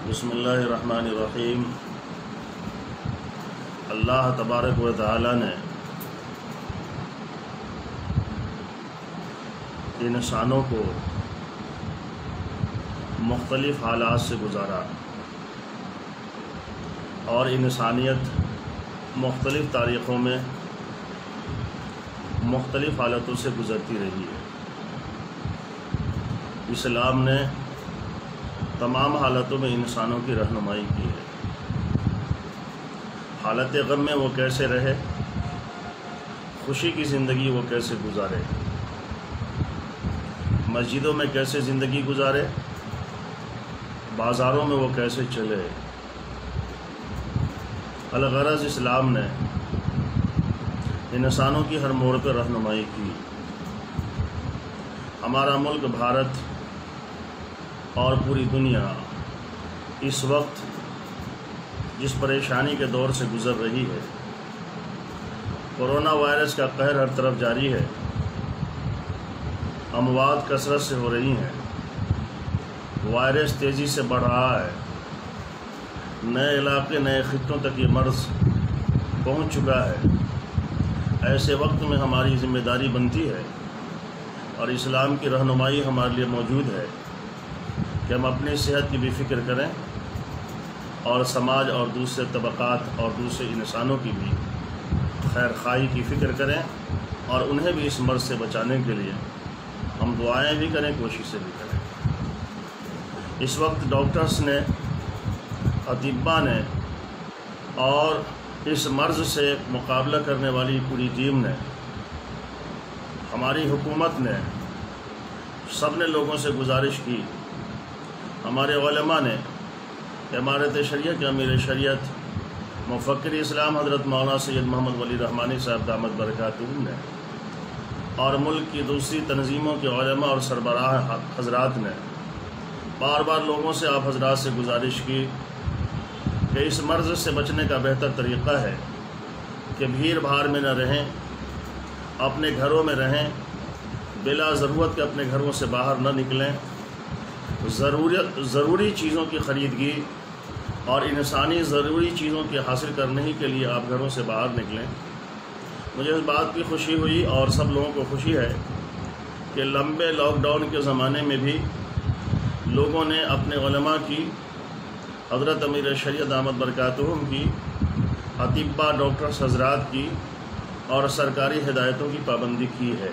بسم اللہ الرحمن الرحیم۔ اللہ تبارک و تعالی نے انسانوں کو مختلف حالات سے گزارا اور انسانیت مختلف تاریخوں میں مختلف حالتوں سے گزرتی رہی ہے۔ اسلام نے تمام حالتوں میں انسانوں کی رہنمائی کی ہے۔ حالت غم میں وہ کیسے رہے، خوشی کی زندگی وہ کیسے گزارے، مسجدوں میں کیسے زندگی گزارے، بازاروں میں وہ کیسے چلے۔ الغرض اسلام نے انسانوں کی ہر موڑ پر رہنمائی کی۔ ہمارا ملک بھارت اور پوری دنیا اس وقت جس پریشانی کے دور سے گزر رہی ہے، کورونا وائرس کا قہر ہر طرف جاری ہے، اموات کثرت سے ہو رہی ہیں، وائرس تیزی سے بڑھ رہا ہے، نئے علاقے نئے خطوں تک یہ مرض پہنچ چکا ہے۔ ایسے وقت میں ہماری ذمہ داری بنتی ہے اور اسلام کی رہنمائی ہمارے لیے موجود ہے کہ ہم اپنی صحت کی بھی فکر کریں اور سماج اور دوسرے طبقات اور دوسرے انسانوں کی بھی خیر خواہی کی فکر کریں اور انہیں بھی اس مرض سے بچانے کے لیے ہم دعائیں بھی کریں، کوششیں بھی کریں۔ اس وقت ڈاکٹرز نے، اطباء نے اور اس مرض سے مقابلہ کرنے والی پوری ٹیم نے، ہماری حکومت نے، سب نے لوگوں سے گزارش کی، ہمارے علماء نے، امارت شریعہ کے امیر شریعت مفکر اسلام حضرت مولانا سید محمد ولی رحمانی صاحب دامت برکاتہ نے، اور ملک کی دوسری تنظیموں کے علماء اور سربراہ حضرات نے بار بار لوگوں سے، آپ حضرات سے گزارش کی کہ اس مرض سے بچنے کا بہتر طریقہ ہے کہ بھیڑ بھاڑ میں نہ رہیں، اپنے گھروں میں رہیں، بلا ضرورت کے اپنے گھروں سے باہر نہ نکلیں، ضروری چیزوں کی خریدگی اور انسانی ضروری چیزوں کی حاصل کرنے کے لیے آپ گھروں سے باہر نکلیں۔ مجھے اس بات کی خوشی ہوئی اور سب لوگوں کو خوشی ہے کہ لمبے لاک ڈاؤن کے زمانے میں بھی لوگوں نے اپنے علماء کی، حضرت امیر شریعت دامت برکاتہم کی، اطباء ڈاکٹرز حضرات کی اور سرکاری ہدایتوں کی پابندی کی ہے۔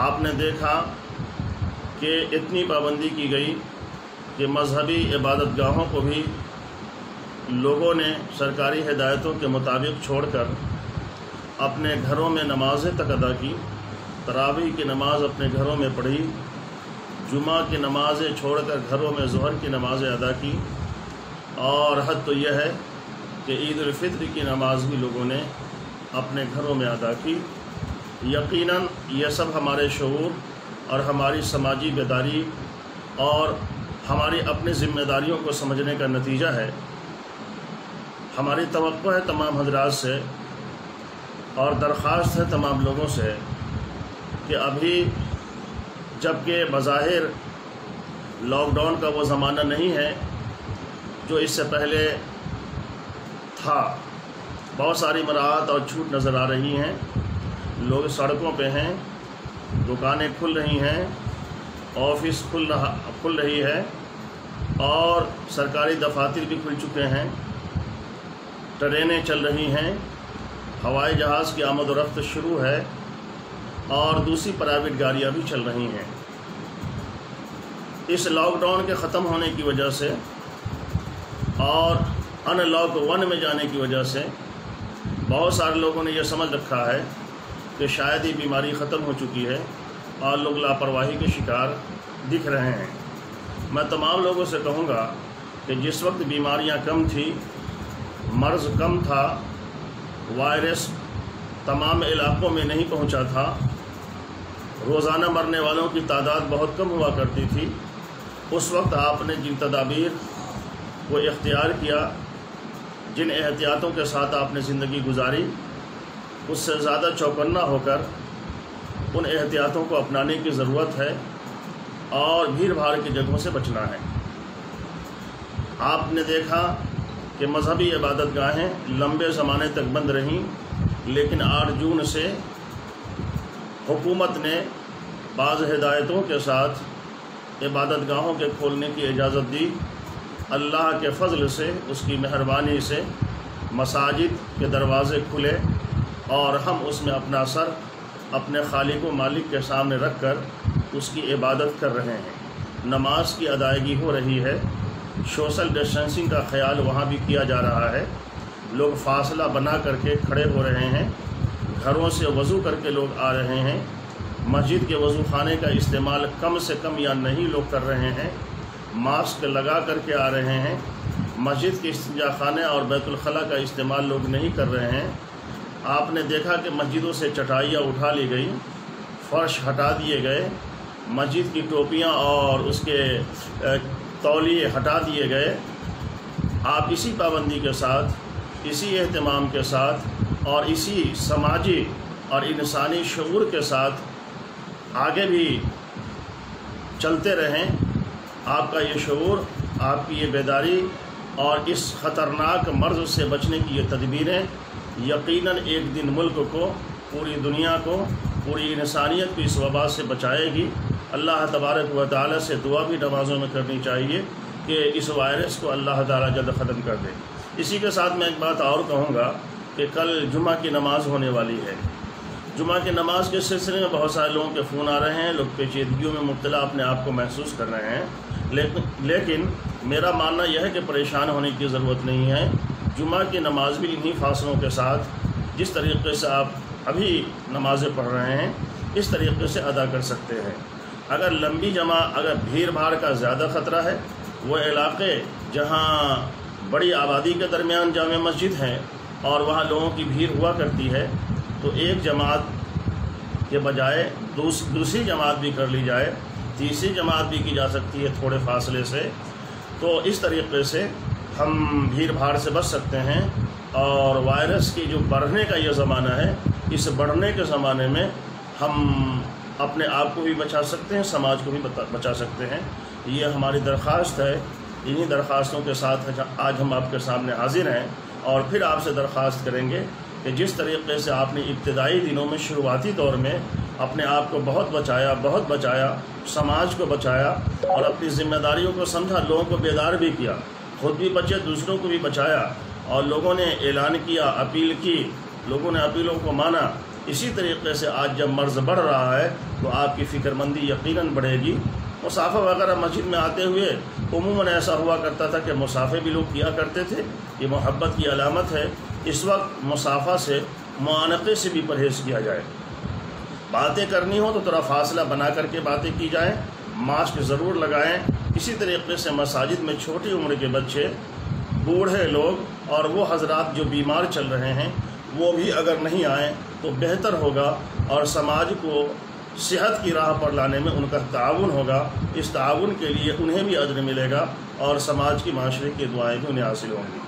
آپ نے دیکھا کہ اتنی پابندی کی گئی کہ مذہبی عبادت گاہوں کو بھی لوگوں نے سرکاری ہدایتوں کے مطابق چھوڑ کر اپنے گھروں میں نمازیں تک ادا کی، تراویح کی نماز اپنے گھروں میں پڑھی، جمعہ کی نمازیں چھوڑ کر گھروں میں ظہر کی نمازیں ادا کی، اور حد تو یہ ہے کہ عید الفطر کی نماز بھی لوگوں نے اپنے گھروں میں ادا کی۔ یقیناً یہ سب ہمارے شعور اور ہماری سماجی بیداری اور ہماری اپنی ذمہ داریوں کو سمجھنے کا نتیجہ ہے۔ ہماری توقع ہے تمام حضرات سے اور درخواست ہے تمام لوگوں سے کہ ابھی جبکہ بظاہر لاک ڈاؤن کا وہ زمانہ نہیں ہے جو اس سے پہلے تھا، بہت ساری مراعات اور چھوٹ نظر آ رہی ہیں، لوگ سڑکوں پہ ہیں، دکانیں کھل رہی ہیں، آفس کھل رہی ہے اور سرکاری دفاتر بھی کھل چکے ہیں، ٹرینیں چل رہی ہیں، ہوائی جہاز کی آمد و رفت شروع ہے اور دوسری پرائیویٹ گاڑیاں بھی چل رہی ہیں۔ اس لاک ڈاؤن کے ختم ہونے کی وجہ سے اور ان لاک 1 میں جانے کی وجہ سے بہت سارے لوگوں نے یہ سمجھ رکھا ہے کہ شاید یہ بیماری ختم ہو چکی ہے اور لوگ لاپرواہی کے شکار دکھ رہے ہیں۔ میں تمام لوگوں سے کہوں گا کہ جس وقت بیماریاں کم تھی، مرض کم تھا، وائرس تمام علاقوں میں نہیں پہنچا تھا، روزانہ مرنے والوں کی تعداد بہت کم ہوا کرتی تھی، اس وقت آپ نے جن تدابیر کو اختیار کیا، جن احتیاطوں کے ساتھ آپ نے زندگی گزاری، اس سے زیادہ چوکنا ہو کر ان احتیاطوں کو اپنانے کی ضرورت ہے اور بھیڑ بھاڑ کی جگہوں سے بچنا ہے۔ آپ نے دیکھا کہ مذہبی عبادت گاہیں لمبے زمانے تک بند رہیں، لیکن 8 جون سے حکومت نے بعض ہدایتوں کے ساتھ عبادت گاہوں کے کھولنے کی اجازت دی۔ اللہ کے فضل سے، اس کی مہربانی سے مساجد کے دروازے کھلے اور ہم اس میں اپنا سر اپنے خالق و مالک کے سامنے رکھ کر اس کی عبادت کر رہے ہیں۔ نماز کی ادائیگی ہو رہی ہے، سوشل ڈسٹینسنگ کا خیال وہاں بھی کیا جا رہا ہے، لوگ فاصلہ بنا کر کے کھڑے ہو رہے ہیں، گھروں سے وضو کر کے لوگ آ رہے ہیں، مسجد کے وضو خانے کا استعمال کم سے کم یا نہیں لوگ کر رہے ہیں، ماسک لگا کر کے آ رہے ہیں، مسجد کے استنجا خانے اور بیت الخلاء کا استعمال لوگ نہیں کر رہے ہیں۔ آپ نے دیکھا کہ مسجدوں سے چٹائیاں اٹھا لی گئی، فرش ہٹا دیے گئے، مسجد کی ٹوپیاں اور اس کے تولیے ہٹا دیے گئے۔ آپ اسی پابندی کے ساتھ، اسی اہتمام کے ساتھ اور اسی سماجی اور انسانی شعور کے ساتھ آگے بھی چلتے رہیں۔ آپ کا یہ شعور، آپ کی یہ بیداری اور اس خطرناک مرض سے بچنے کی یہ تدبیریں یقیناً ایک دن ملک کو، پوری دنیا کو، پوری انسانیت کو اس وبا سے بچائے گی۔ اللہ تبارک و تعالی سے دعا بھی نمازوں میں کرنی چاہیے کہ اس وائرس کو اللہ تعالی جلد ختم کر دے۔ اسی کے ساتھ میں ایک بات اور کہوں گا کہ کل جمعہ کی نماز ہونے والی ہے۔ جمعہ کی نماز کے سلسلے میں بہت سارے لوگوں کے فون آ رہے ہیں، لوگ پیچیدگیوں میں مبتلا اپنے آپ کو محسوس کر رہے ہیں، لیکن میرا ماننا یہ ہے کہ پریشان ہونے کی ضرورت نہیں ہے۔ جمعہ کی نماز بھی انہی فاصلوں کے ساتھ، جس طریقے سے آپ ابھی نمازیں پڑھ رہے ہیں، اس طریقے سے ادا کر سکتے ہیں۔ اگر لمبی جمع، اگر بھیڑ بھاڑ کا زیادہ خطرہ ہے، وہ علاقے جہاں بڑی آبادی کے درمیان جامع مسجد ہے اور وہاں لوگوں کی بھیڑ ہوا کرتی ہے، تو ایک جماعت کے بجائے دوسری جماعت بھی کر لی جائے، تیسری جماعت بھی کی جا سکتی ہے تھوڑے فاصلے سے۔ تو اس طریقے سے ہم بھیڑ بھاڑ سے بچ سکتے ہیں، اور وائرس کی جو بڑھنے کا یہ زمانہ ہے، اس بڑھنے کے زمانے میں ہم اپنے آپ کو بھی بچا سکتے ہیں، سماج کو بھی بچا سکتے ہیں۔ یہ ہماری درخواست ہے۔ انہی درخواستوں کے ساتھ آج ہم آپ کے سامنے حاضر ہیں، اور پھر آپ سے درخواست کریں گے کہ جس طریقے سے آپ نے ابتدائی دنوں میں، شروعاتی دور میں اپنے آپ کو بہت بچایا، سماج کو بچایا اور اپنی ذمہ داریوں کو سمجھا، لوگوں کو بیدار بھی کیا، خود بھی بچے، دوسروں کو بھی بچایا، اور لوگوں نے اعلان کیا، اپیل کی، لوگوں نے اپیلوں کو مانا۔ اسی طریقے سے آج جب مرض بڑھ رہا ہے تو آپ کی فکر مندی یقیناً بڑھے گی۔ مسافہ وغیرہ مسجد میں آتے ہوئے عموماً ایسا ہوا کرتا تھا کہ مسافے بھی لوگ کیا کرتے تھے، یہ محبت کی علامت ہے۔ اس وقت مسافہ سے، معانقے سے بھی پرہیز کیا جائے۔ باتیں کرنی ہو تو تھوڑا فاصلہ بنا کر کے باتیں کی جائیں، ماسک ضرور لگائیں۔ اسی طریقے سے مساجد میں چھوٹی عمر کے بچے، بوڑھے لوگ اور وہ حضرات جو بیمار چل رہے ہیں، وہ بھی اگر نہیں آئیں تو بہتر ہوگا، اور سماج کو صحت کی راہ پر لانے میں ان کا تعاون ہوگا۔ اس تعاون کے لیے انہیں بھی اجر ملے گا، اور سماج کی معاشرے کی دعائیں بھی انہیں حاصل ہوں گی۔